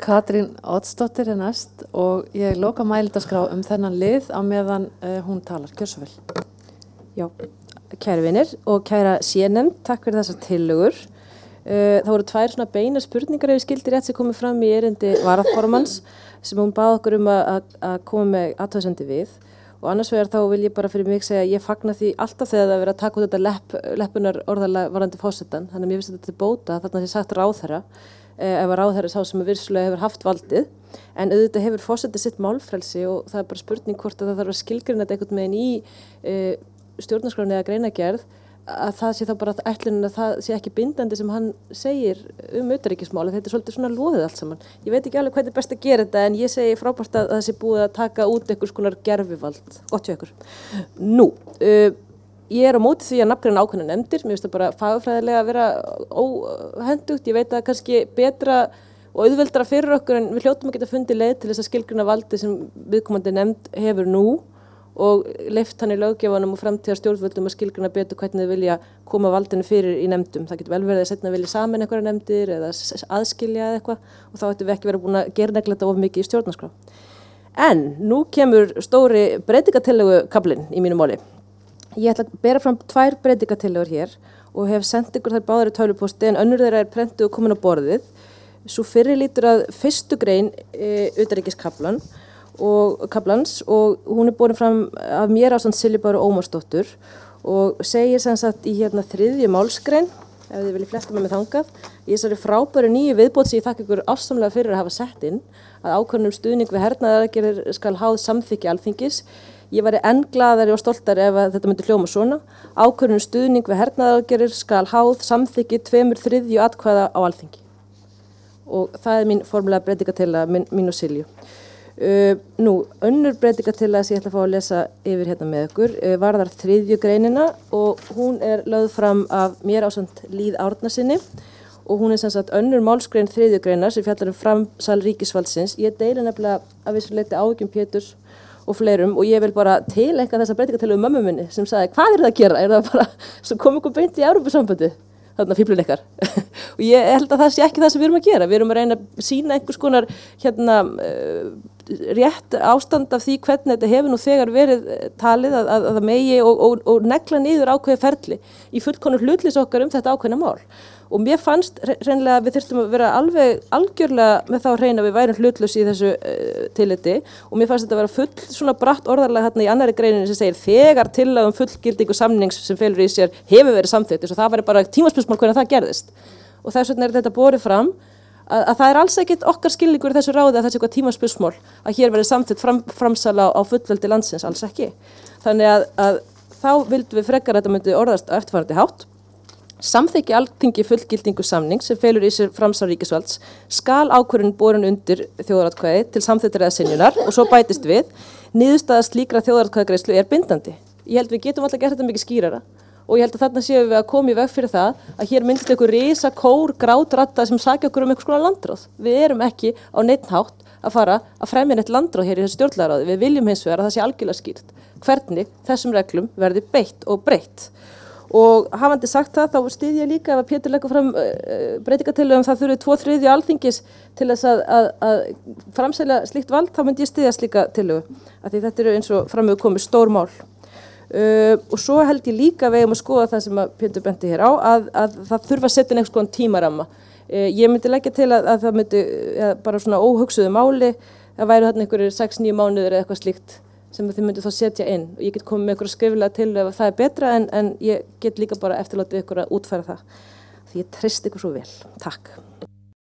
Katrín Oddsdóttir næst og ég loka mælendaskrá þennan lið á meðan hún talar. Gjörðu svo vel. Já, kæru vinir og kæra sénefnd, takk fyrir þessar tillögur. Það voru tvær svona beina spurningar ef ég skildi rétt sem komið fram í erindi varaformanns sem hún bað okkur að koma með athugasemdir við. Og annars vegar þá vil ég bara fyrir mig segja að ég fagna því alltaf þegar það verið að taka út þetta leppunar orðalag varðandi forsetann. Þannig að mér finnst þetta til bóta þarna sé sagt ráðherra, ef að ráðherra sá sem virsulega hefur haft valdið. En auðvitað hefur forseti sitt málfrelsi og það er bara spurning hvort að það þarf að skilgreina þetta einhvern veginn í stjórnarskránni eða greinargerð að það sé þá bara ætlunin að það sé ekki bindandi sem hann segir utanríkismál. Þetta er svolítið svona loðið allt saman. Ég veit ekki alveg hvernig best að gera þetta en ég segi frábært að það sé búið að taka út einhvers konar gervivald. Gott hjá ykkur. Nú, ég á móti því að nafngreina ákveðnar nefndir. Mér finnst það bara fagfræðilega að vera óhendugt. Ég veit að kannski betra og auðveldara fyrir okkur en við hljótum að geta fundið leið til þess að skilgreina valdi sem viðkomandi nefnd hefur nú og leyft hann í löggjafanum og framtíðar stjórnvöldum að skilgreina betur hvernig þau vilja koma valdinu fyrir í nefndum. Það getur vel verið að seinna vilja saman einhverja nefndir eða aðskilja eða eitthvað og þá ættum við ekki verið búin að gera þetta of mikið í stjórnarskrá. En nú kemur stóri breytingatillögukaflinn í mínu máli. Ég ætla að bera fram 2 breytingatillögur hér og hef sendt ykkur þær báðar í tölvupósti en önnur þeirra er prentuð og komin á borðið. Sú fyrri lýtur að 1. grein utanríkiskaflans og hún er borin fram af mér ásamt Silju Báru Ómarsdóttur og segir sem sagt í 3. málsgrein, ef þið viljið fletta með þangað, í þessari frábæru nýju viðbót sem ég þakka ykkur ásamlega fyrir að hafa sett inn, að ákvörðun stuðning við hernaðaraðgerðir skal háð samþykki Alþingis. Ég væri enn glaðari og stoltari ef þetta myndi hljóma svona. Ákvörðun stuðning við hernaðaraðgerðir skal háð samþykki 2/3 atkvæða á Alþingi. Og það er mín formulega breytingatillaga mín og Silju. Nú, önnur breytingatillaga sem ég ætla að fá að lesa yfir hérna með ykkur varðar 3. greinina og hún er lögð fram af mér ásamt Líð Árnasyni og hún er sem sagt önnur málsgrein 3. greinar sem fjallar framsal ríkisvaldsins. Ég deili nefnilega að vissu leyti áhyggjum Péturs og fleirum og ég vil bara tileinka þessa breytingatillögu mömmu minni sem sagði hvað það að gera? Er það bara svo komum ykkur beint í Evrópusambandið? Þarna fíflun ykkar. Og ég held að það sé ekki það sem við erum að gera. Við erum að reyna að sýna einhvers konar rétt ástand af því hvernig þetta hefur nú þegar verið talið að það megi og negla niður ákveðið ferli í fullkomnu hlutleysi okkar þetta ákveðna mál. Og mér fannst hreinlega að við þyrftum að vera alveg algjörlega með þá hreina við værum hlutlaus í þessu tilliti og mér fannst þetta að vera full svona bratt orðarlag þarna í annarri greininni sem segir þegar tillaga fullgildingu samnings sem felur í sér hefur verið samþykkt og það væri bara tímaspursmál hvernig það gerðist. Og þess vegna þetta borið fram að það er alls ekkert okkar skilningur í þessu ráði að þessi eitthvað tímaspursmál að hér verið samþykkt framsala á fullveldi landsins, alls ekki. Þannig að þá vildum við frekar að þetta myndi orðast á eftirfarandi hátt. Samþykki Alþingi fullgildingu samning sem felur í sér framsal ríkisvalds skal ákvörðun borin undir þjóðaratkvæði til samþykktar eða synjunar og svo bætist við niðurstaða slíkra þjóðaratkvæðagreiðslu er bindandi. Ég held við getum alltaf gert þetta mikið skýrara og ég held að þarna séum við að koma í veg fyrir það að hér myndist einhver risa kór grátratta sem sakja okkur einhvers konar landráð. Við erum ekki á neinn hátt að fara að fremja neitt landráð hér í þessu stjórnlagaráði. Við viljum hins vegar að það sé algjörlega skýrt hvernig þessum reglum verði beitt og breytt. Og hafandi sagt það, þá styð ég líka ef að Pétur leggur fram breytingatillögu það þurfi 2/3 Alþingis til þess að framselja slíkt vald, þá myndi ég styðja slíka tillögu. Af því þetta eru eins og fram hefur komið stór mál. Og svo held ég líka við að skoða það sem að Pétur benti hér á, að það þurfa að setja einhvers konar tímaramma. Ég myndi leggja til að það myndi bara svona óhugsuðu máli, það væri þarna einhverjir 6-9 mánuðir eða eitthvað slíkt sem þið myndu þá setja inn og ég get komið með ykkur skriflega til ef það er betra en ég get líka bara eftirlátið ykkur að útfæra það því ég treysti ykkur svo vel. Takk.